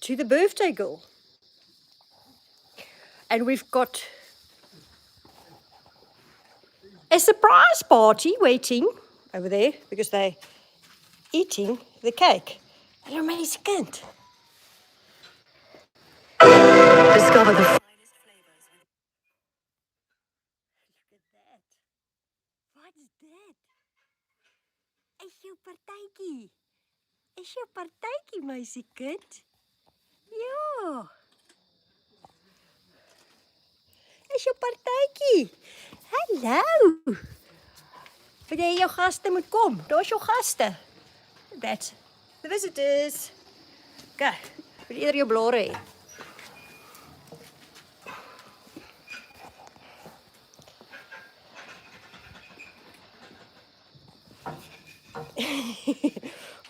to the birthday girl. And we've got a surprise party waiting over there because they're eating the cake. They're amazing. Discover the finest flavors. Look at that. What's that? Is jou partytjie? Is jou partytjie, meisiekind? Ja. Is jou partytjie? Hallo. Wil jy jou gaste moet kom? Daar's jou gaste. That's the visitors. Okay. Wil eerder jou blare hê?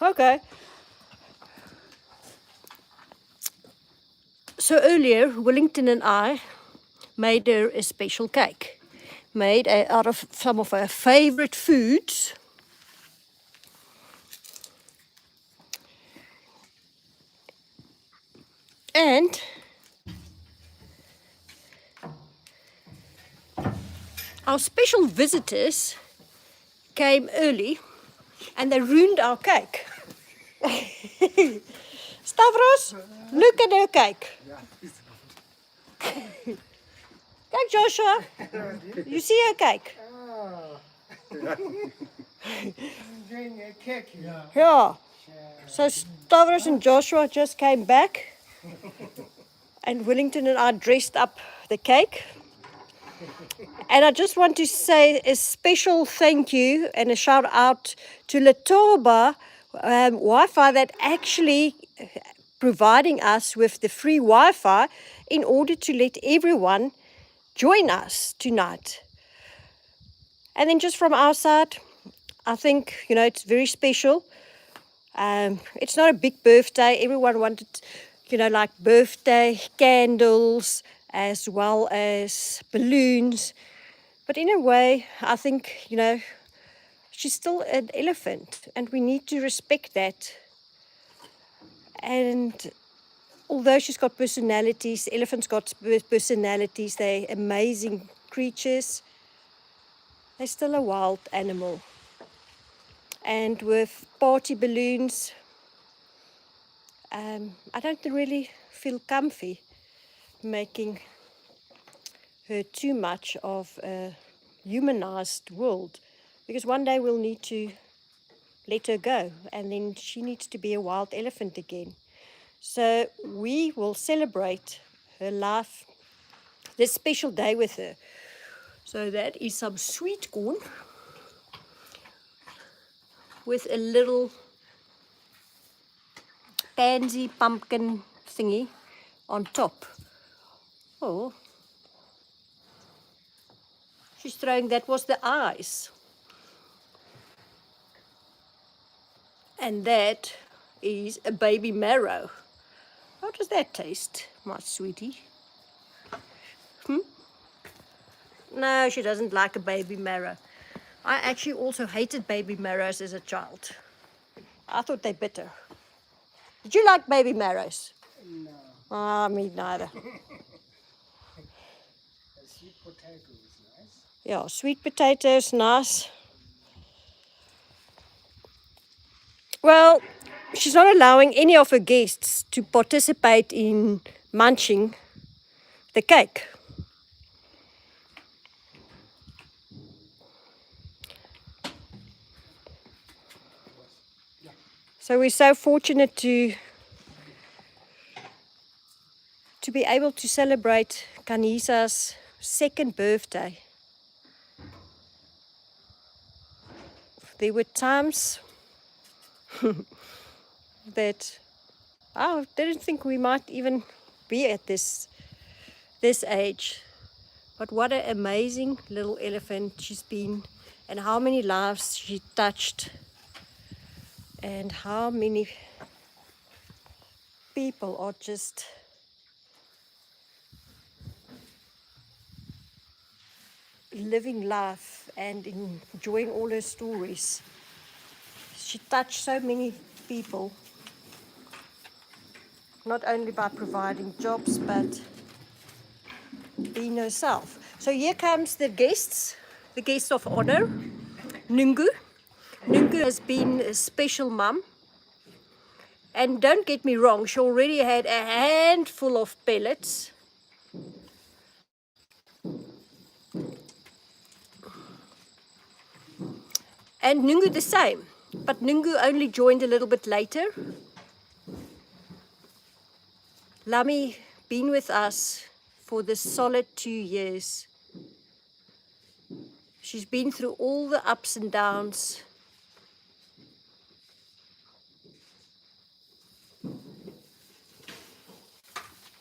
Okay. So earlier, Wellington and I made her a special cake, made out of some of her favorite foods. And our special visitors came early and they ruined our cake. Stavros, look at her cake. Kijk, Joshua. You see her cake? Enjoying a cake, Yeah. So Stavros and Joshua just came back and Wellington and I dressed up the cake. And I just want to say a special thank you and a shout out to Latoba Wi-Fi that actually providing us with the free Wi-Fi in order to let everyone join us tonight. And then just from our side, I think, it's very special. It's not a big birthday. Everyone wanted, like birthday candles as well as balloons. But in a way, I think, she's still an elephant and we need to respect that. And although she's got personalities, elephants got personalities, they're amazing creatures, they're still a wild animal. And with party balloons, I don't really feel comfy making her too much of a humanized world, because one day we'll need to let her go and then she needs to be a wild elephant again. So we will celebrate her life, this special day with her. So that is some sweet corn with a little pansy pumpkin thingy on top. Oh, she's throwing, that was the eyes. And that is a baby marrow. How does that taste, my sweetie? No, she doesn't like a baby marrow. I actually also hated baby marrows as a child. I thought they're bitter. Did you like baby marrows? No. Me neither. A sweet potato is nice. Yeah, sweet potatoes, nice. Well, she's not allowing any of her guests to participate in munching the cake. So we're so fortunate to be able to celebrate Khanyisa-'s second birthday. There were times that I didn't think we might even be at this age. But what an amazing little elephant she's been, and how many lives she touched, and how many people are just living life and enjoying all her stories. She touched so many people. not only by providing jobs, but being herself. So here comes the guests of honor. Nungu. Nungu has been a special mum. And don't get me wrong, she already had a handful of pellets. And Nungu the same. But Nungu only joined a little bit later. Lami been with us for the solid 2 years. She's been through all the ups and downs.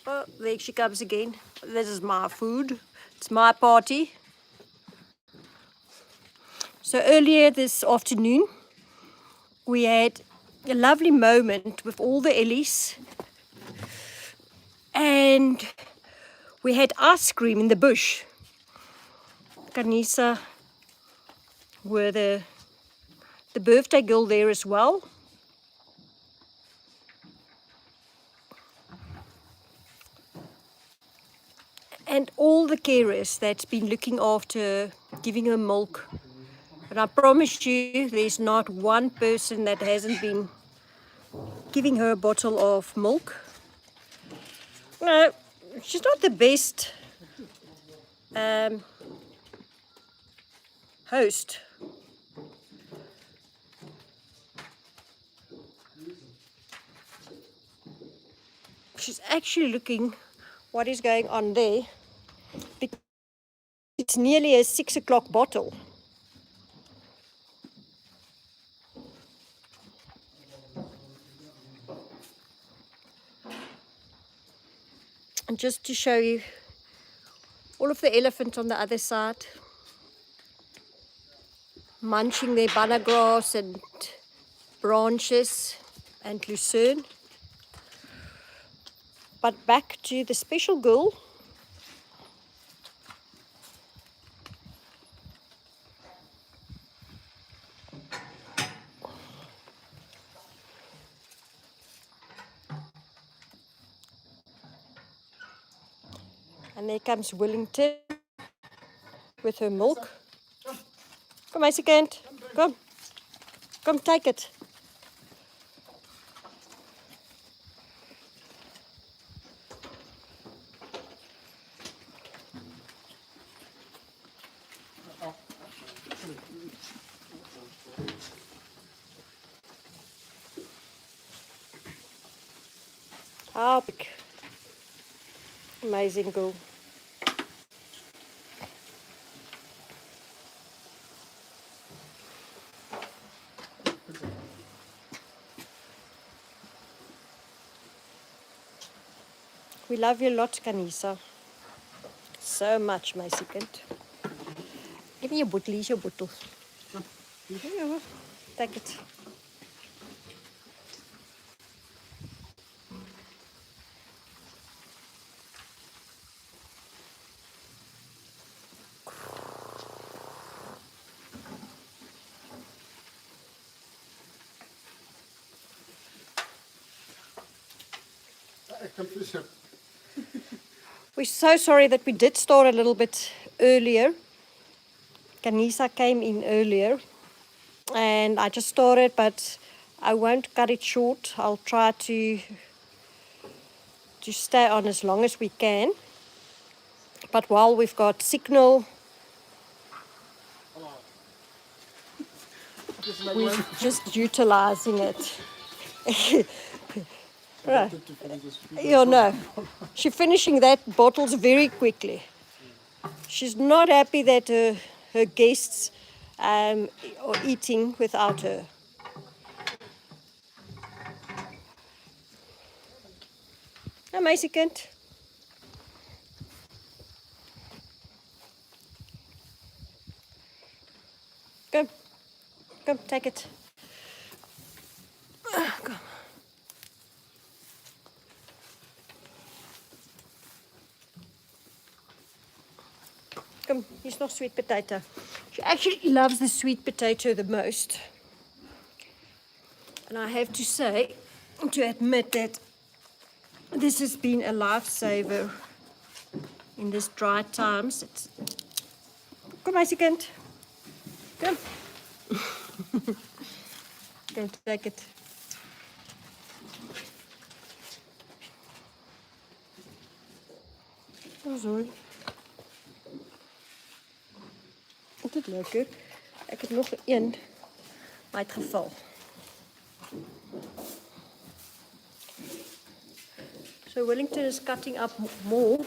Oh, there she comes again. This is my food. It's my party. So earlier this afternoon, we had a lovely moment with all the Ellies. And we had ice cream in the bush. Khanyisa were the birthday girl there as well. And all the carers that's been looking after her, giving her milk. And I promise you, there's not one person that hasn't been giving her a bottle of milk. No, she's not the best host. She's actually looking what is going on there. It's nearly a 6 o'clock bottle. And just to show you all of the elephants on the other side, munching their banana grass and branches and lucerne. But back to the special girl. And there comes Wellington with her milk. Come, my second. Come. Come, take it. How big. Amazing girl. We love you a lot, Khanyisa. So much, my second. Give me your bottle, your bottle. Yeah, take it. We're so sorry that we did start a little bit earlier. Khanyisa came in earlier and I just started, but I won't cut it short. I'll try to stay on as long as we can. But while we've got signal, we're just utilizing it. Right. You know, she's finishing that bottles very quickly. She's not happy that her guests are eating without her. Amazing kind. Come, come, take it. Come. Come, here's nog sweet potato. She actually loves the sweet potato the most. And I have to say, to admit that This has been a lifesaver in this dry times. Kom meisiekind. Kom. Go take it. Oh, sorry. Dit is lekker. Ek het nog een, maar het geval. So Wellington is cutting up more.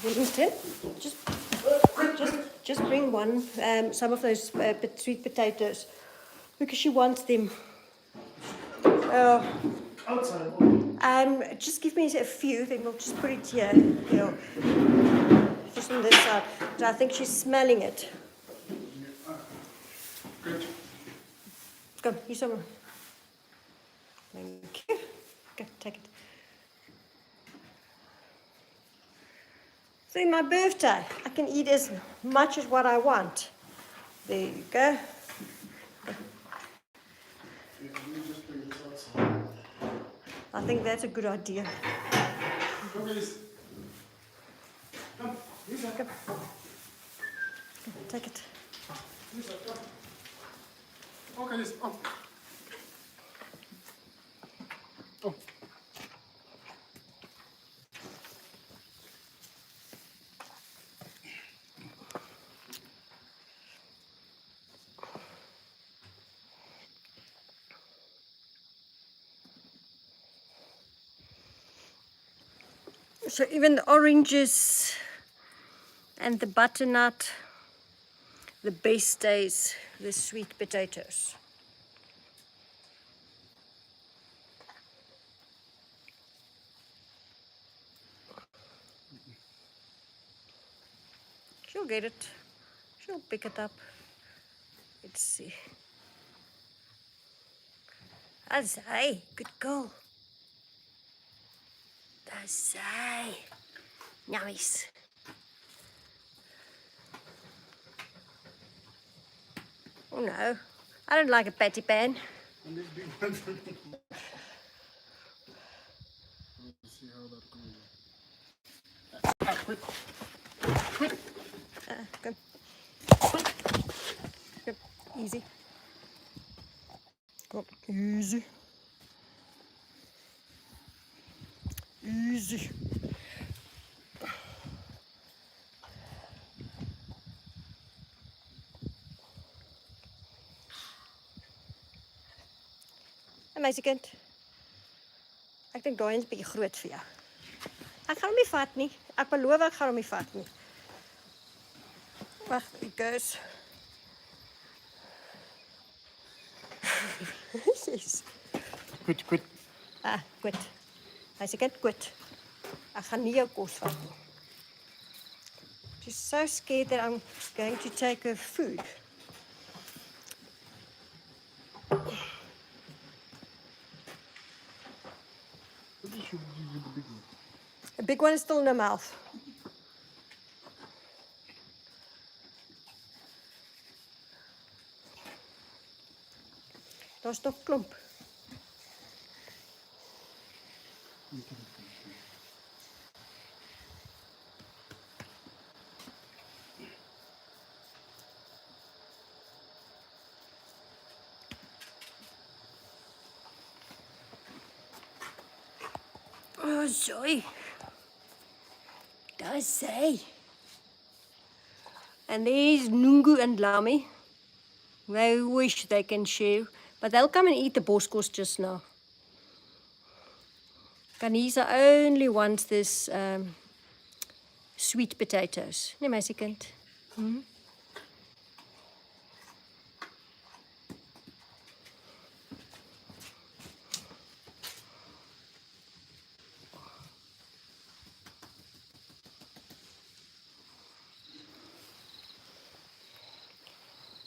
Wellington, just bring one, some of those sweet potatoes, because she wants them. Outside. Just give me a few, then we'll just put it here. Yeah. Just on this side. So I think she's smelling it. Good. Come, here somewhere. Thank you. Go, take it. So in my birthday, I can eat as much as what I want. There you go. Yeah, let me just bring this outside. I think that's a good idea. Come, please. Come, Lisa. Go. Take it. Lisa, come. Okay, Lisa. Oh. Oh. So even the oranges and the butternut, the best stays the sweet potatoes. She'll get it. She'll pick it up. Let's see. Azai, good girl. Azai. Nice. Oh no, I don't like a patty pan. And this big one for me. Let's see how that goes. Quick. Quick. Go. Go. Easy. Go. Easy. Easy. En meisiekind, ek dink daai is 'n bietjie groot vir jou. Ek gaan hom nie vat nie. Ek beloof ek gaan hom nie vat nie. Wag, it goes. Yes. Quit. Ah, quit. Meisiekind, quit. Ek gaan nie jou kos vat nie. She's so scared that I'm going to take her food. What did you give you the big one? The big one is still in her mouth. Daar's nog klomp. Oh, sorry. Daar's hy. And there's Nungu and Lami. They wish they can share, but they'll come and eat the boskos just now. Khanyisa only wants this sweet potatoes. Nee, meisiekind.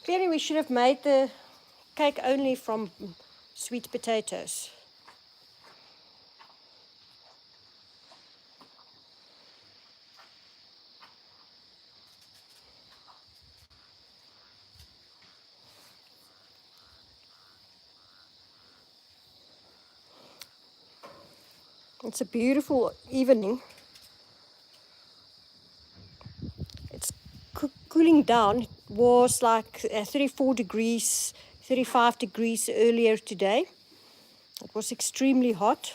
Clearly we should have made the cake only from sweet potatoes. It's a beautiful evening. It's cooling down. It was like 34 degrees, 35 degrees earlier today. It was extremely hot.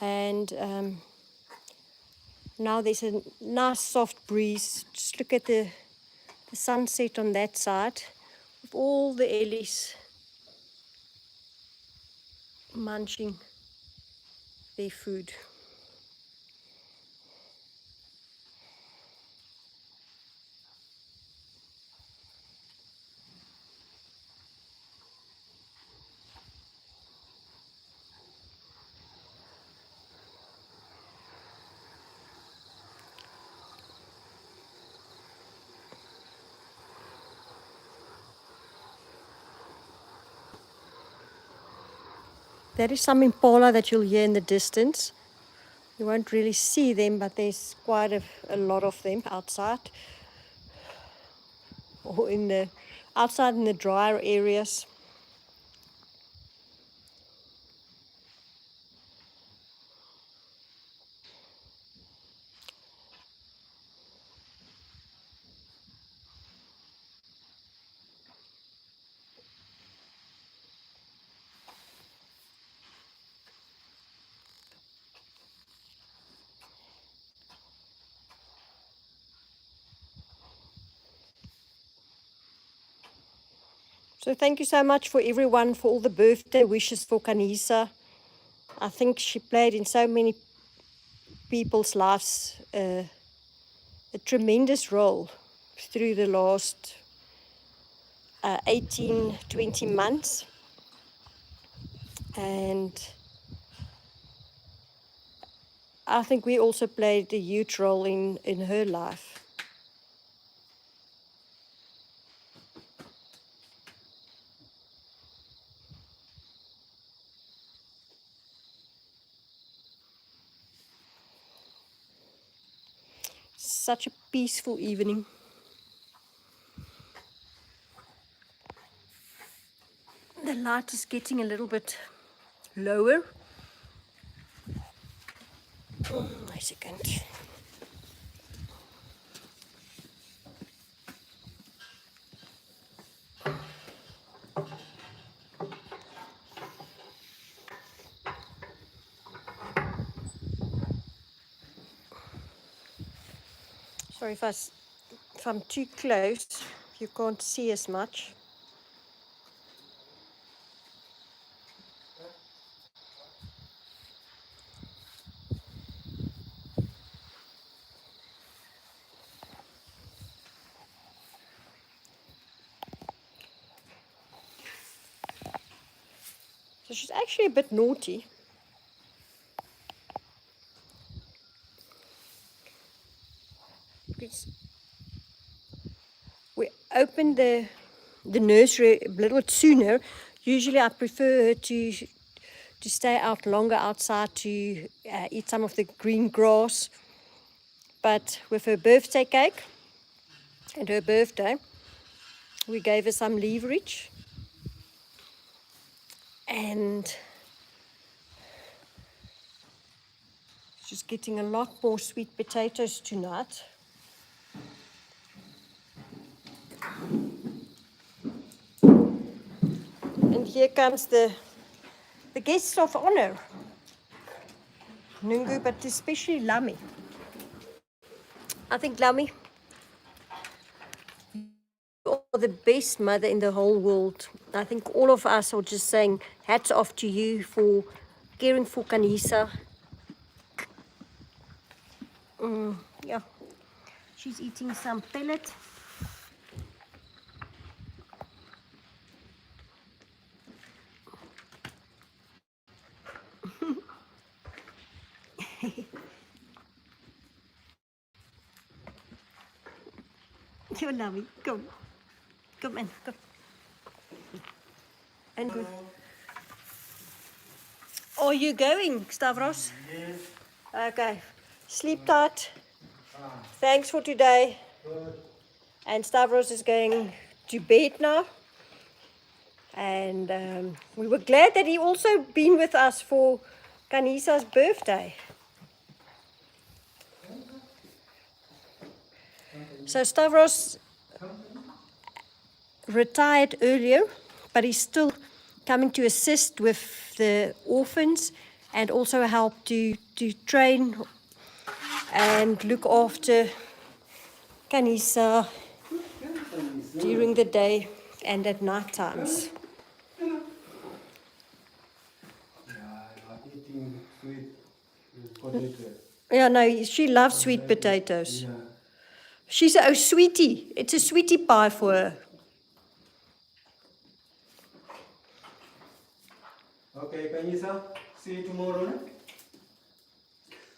And now there's a nice soft breeze. Just look at the sunset on that side with all the ellies munching their food. There is some impala that you'll hear in the distance. You won't really see them, but there's quite a lot of them outside, or outside in the drier areas. So thank you so much for everyone, for all the birthday wishes for Khanyisa. I think she played in so many people's lives a tremendous role through the last 18, 20 months. And I think we also played a huge role in her life. Such a peaceful evening. The light is getting a little bit lower. Wait a second. Sorry if I'm too close, you can't see as much. So she's actually a bit naughty. We opened the nursery a little bit sooner. Usually I prefer her to stay out longer outside to eat some of the green grass. But with her birthday cake and her birthday, we gave her some leverage. And she's getting a lot more sweet potatoes tonight. And here comes the guests of honor. Nungu, but especially Lami. I think, Lami, you are the best mother in the whole world. I think all of us are just saying hats off to you for caring for Khanyisa. Yeah, she's eating some pellet. You're lovely. Come in, come. And good. Are you going, Stavros? Yes. Okay. Sleep tight. Thanks for today. Good. And Stavros is going to bed now. And we were glad that he also been with us for Khanyisa birthday. So Stavros retired earlier, but he's still coming to assist with the orphans and also help to train and look after Khanyisa during the day and at night times. Eating sweet potato. Yeah, no, she loves sweet potatoes. Yeah. She's a sweetie. It's a sweetie pie for her. Okay, Khanyisa, see you tomorrow. Ne?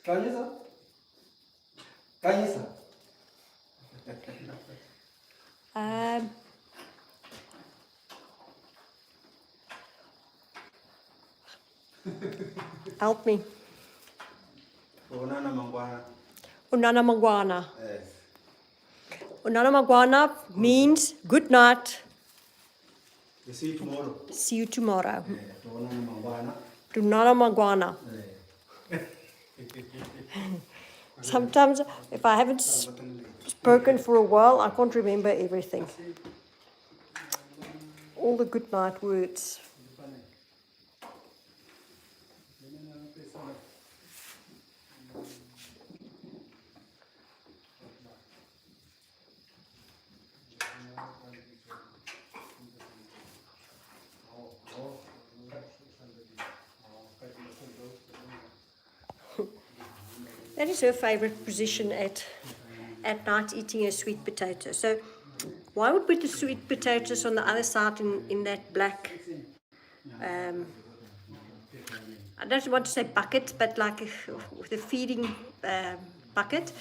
Khanyisa? Khanyisa? Help me. Onana mangwana. Unana Magwana. Yes. Unana Magwana means good night. You see you tomorrow. See you tomorrow. Onana mangwana. Unana Magwana. Sometimes, if I haven't spoken for a while, I can't remember everything. All the good night words. That is her favorite position at night, eating a sweet potato. So why would we put the sweet potatoes on the other side in that black, I don't want to say bucket, but like the feeding bucket,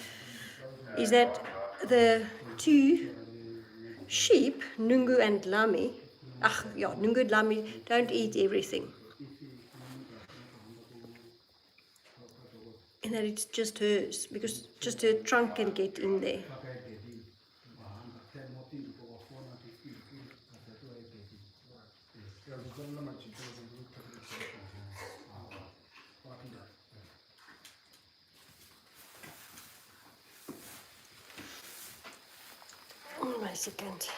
is that the two sheep, Nungu and Lami, Nungu and Lami don't eat everything. And that it's just hers, because just her trunk can get in there. Wait a second.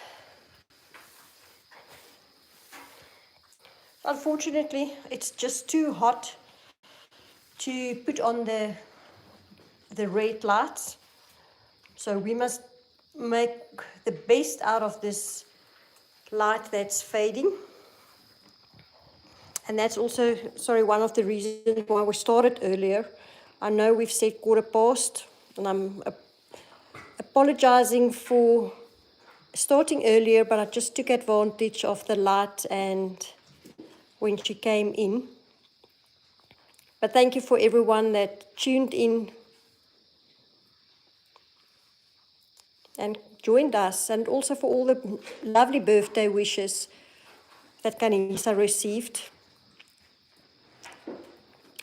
Unfortunately, it's just too hot to put on the red lights. So we must make the best out of this light that's fading. And that's also, one of the reasons why we started earlier. I know we've said 1:15, and I'm apologizing for starting earlier, but I just took advantage of the light and when she came in. But thank you for everyone that tuned in and joined us, and also for all the lovely birthday wishes that Khanyisa received.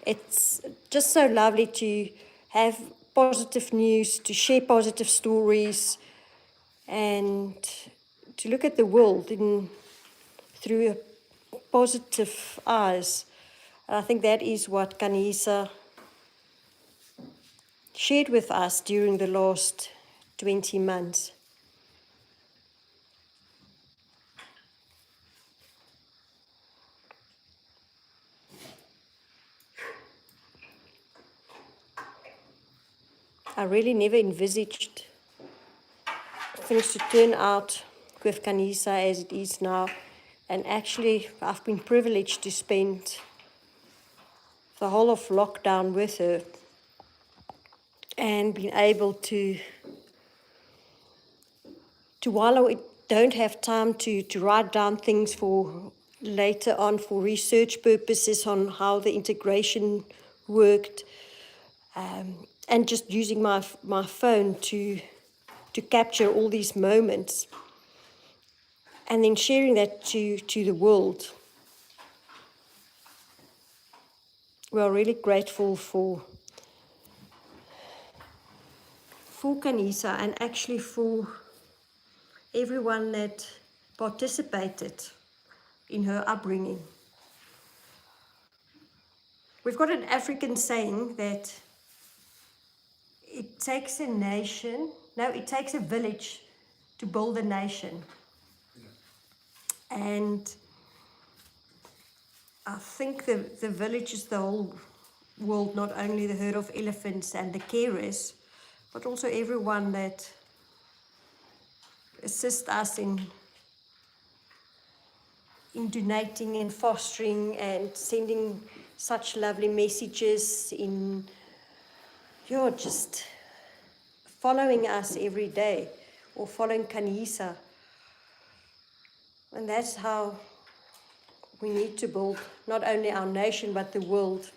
It's just so lovely to have positive news, to share positive stories, and to look at the world through positive eyes. And I think that is what Khanyisa shared with us during the last 20 months. I really never envisaged things to turn out with Khanyisa as it is now. And actually, I've been privileged to spend the whole of lockdown with her and been able to while I don't have time to write down things for later on for research purposes on how the integration worked, and just using my phone to capture all these moments and then sharing that to the world. We are really grateful for Khanyisa, and actually for everyone that participated in her upbringing. We've got an African saying that it takes a village to build a nation. And I think the village is the whole world, not only the herd of elephants and the carers, but also everyone that assists us in donating and fostering and sending such lovely messages, in just following us every day, or following Khanyisa. And that's how we need to build not only our nation but the world.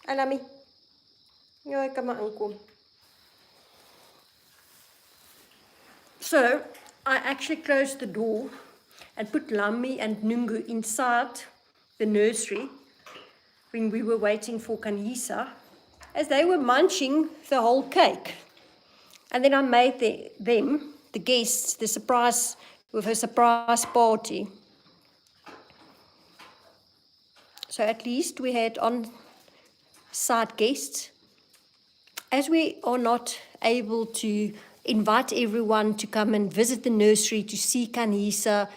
Alami, jy kan maar inkom. So, I actually closed the door and put Lami and Nungu inside the nursery when we were waiting for Khanyisa, as they were munching the whole cake. And then I made the guests, the surprise, with her surprise party. So at least we had on-site guests. As we are not able to invite everyone to come and visit the nursery to see Khanyisa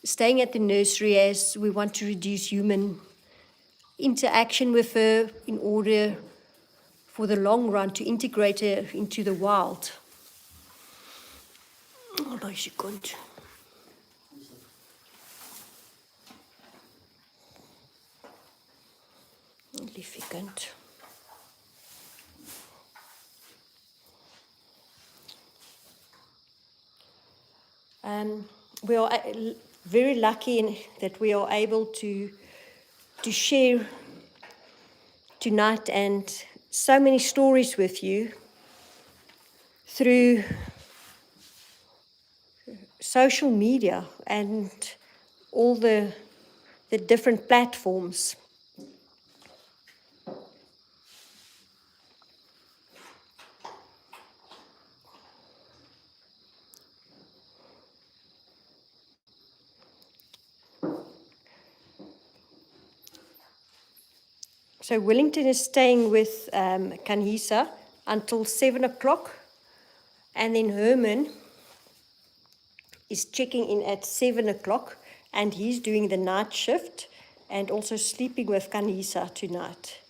staying at the nursery, as we want to reduce human interaction with her in order for the long run to integrate her into the wild. Oh, no, she can't. Liefie kind. We are very lucky that we are able to share tonight and so many stories with you through social media and all the different platforms. So Wellington is staying with Khanyisa until 7 o'clock, and then Herman is checking in at 7 o'clock, and he's doing the night shift and also sleeping with Khanyisa tonight.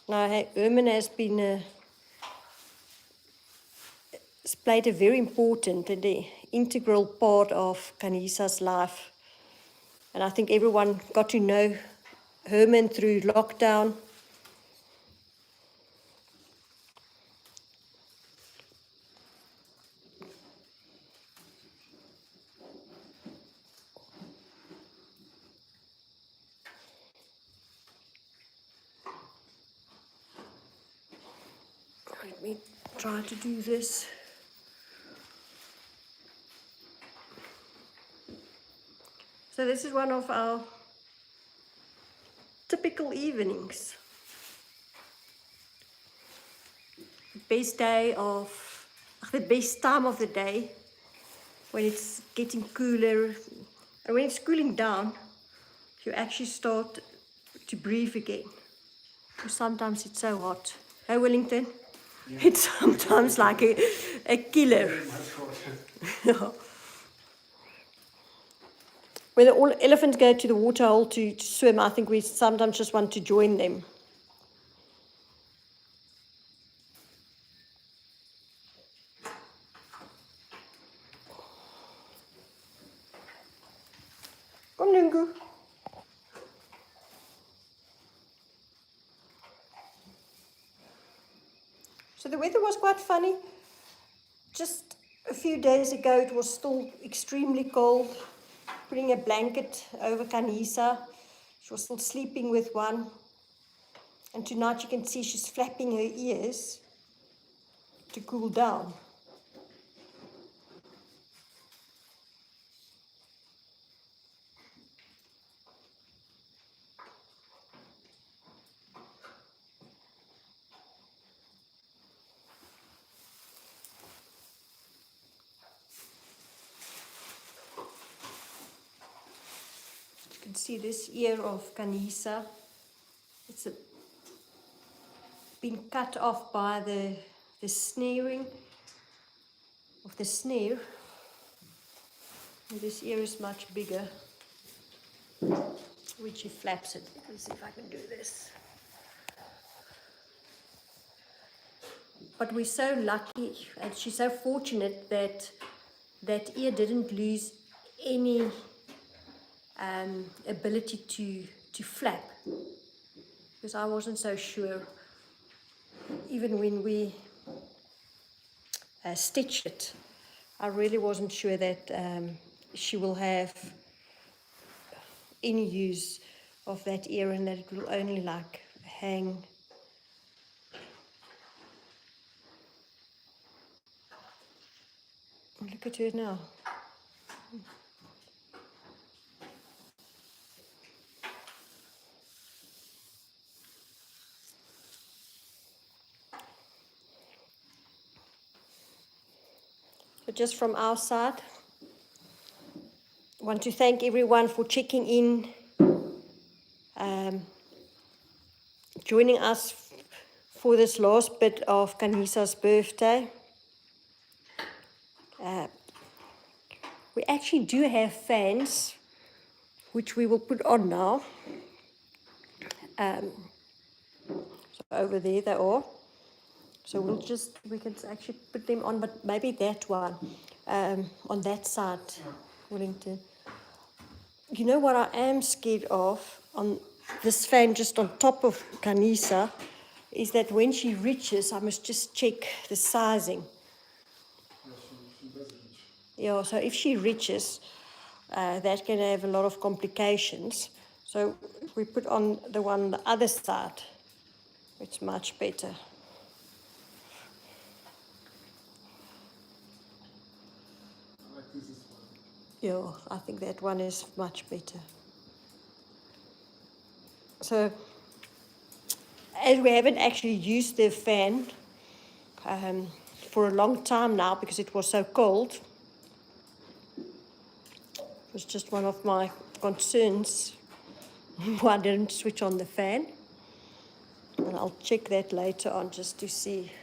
Now, Herman has played a very important and integral part of Khanyisa's life. And I think everyone got to know Herman through lockdown. Let me try to do this. So this is one of our typical evenings. The best time of the day, when it's getting cooler, and when it's cooling down, you actually start to breathe again. Because sometimes it's so hot. Hey, Wellington? Yeah. It's sometimes like a killer. When all elephants go to the water hole to swim, I think we sometimes just want to join them. Kom, Nungu. So the weather was quite funny. Just a few days ago, it was still extremely cold. Putting a blanket over Khanyisa. She was still sleeping with one. And tonight you can see she's flapping her ears to cool down. You can see this ear of Khanyisa. It's been cut off by the snaring of the snare. And this ear is much bigger, which she flaps it. Let's see if I can do this. But we're so lucky, and she's so fortunate that that ear didn't lose any ability to flap, because I wasn't so sure. Even when we stitched it, I really wasn't sure that she will have any use of that ear, and that it will only like hang. Look at her now. So just from our side, I want to thank everyone for checking in, joining us for this last bit of Khanyisa's birthday. We actually do have fans, which we will put on now. So over there they are. So we can actually put them on, but maybe that one, on that side, Wellington. You know what I am scared of on this fan just on top of Khanyisa is that when she reaches, I must just check the sizing. Yeah, so if she reaches, that can have a lot of complications. So if we put on the one on the other side, it's much better. Yeah, I think that one is much better. So, as we haven't actually used the fan for a long time now because it was so cold, it was just one of my concerns why I didn't switch on the fan. And I'll check that later on just to see.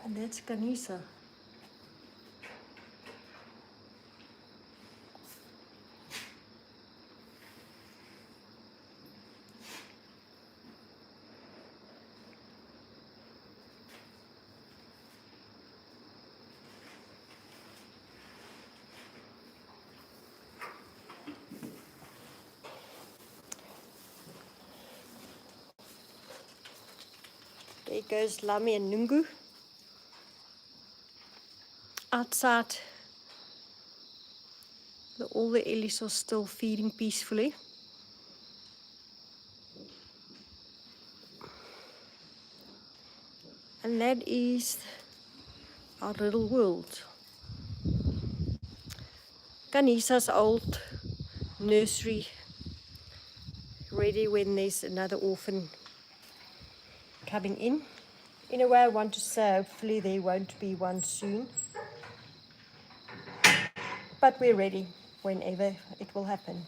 And that's Khanyisa. There goes Lami and Nungu. Outside, all the ellies are still feeding peacefully. And that is our little world. Khanyisa's old nursery, ready when there's another orphan coming in. In a way, I want to say hopefully there won't be one soon. But we're ready whenever it will happen.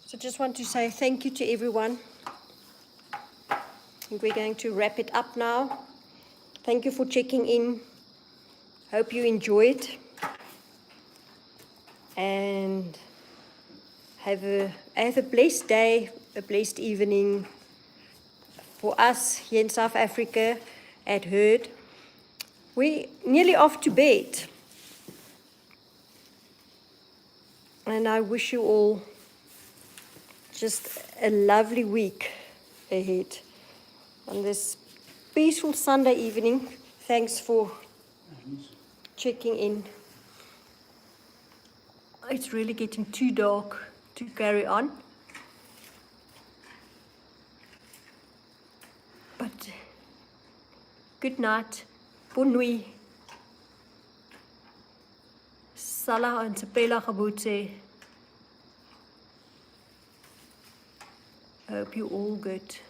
So just want to say thank you to everyone. I think we're going to wrap it up now. Thank you for checking in. Hope you enjoy it. And have a blessed day, a blessed evening. For us here in South Africa at Herd, we're nearly off to bed. And I wish you all just a lovely week ahead on this peaceful Sunday evening. Thanks for checking in. It's really getting too dark to carry on. But good night. Bonne nuit. Salah en Sepela Gabutse. I hope you're all good.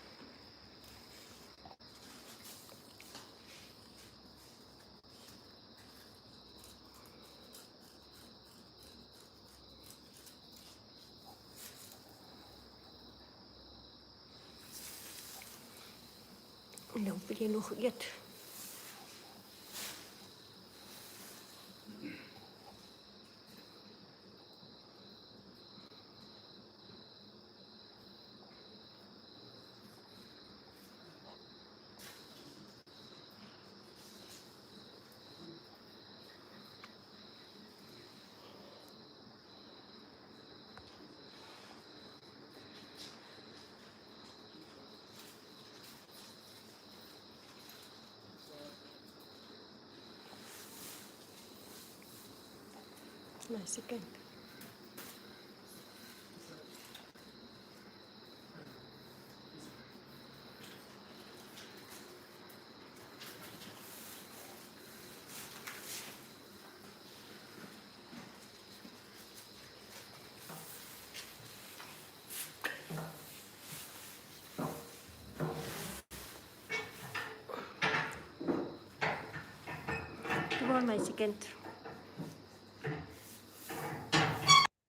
Nou wil jy nog eet. Nice again. Come on, my second.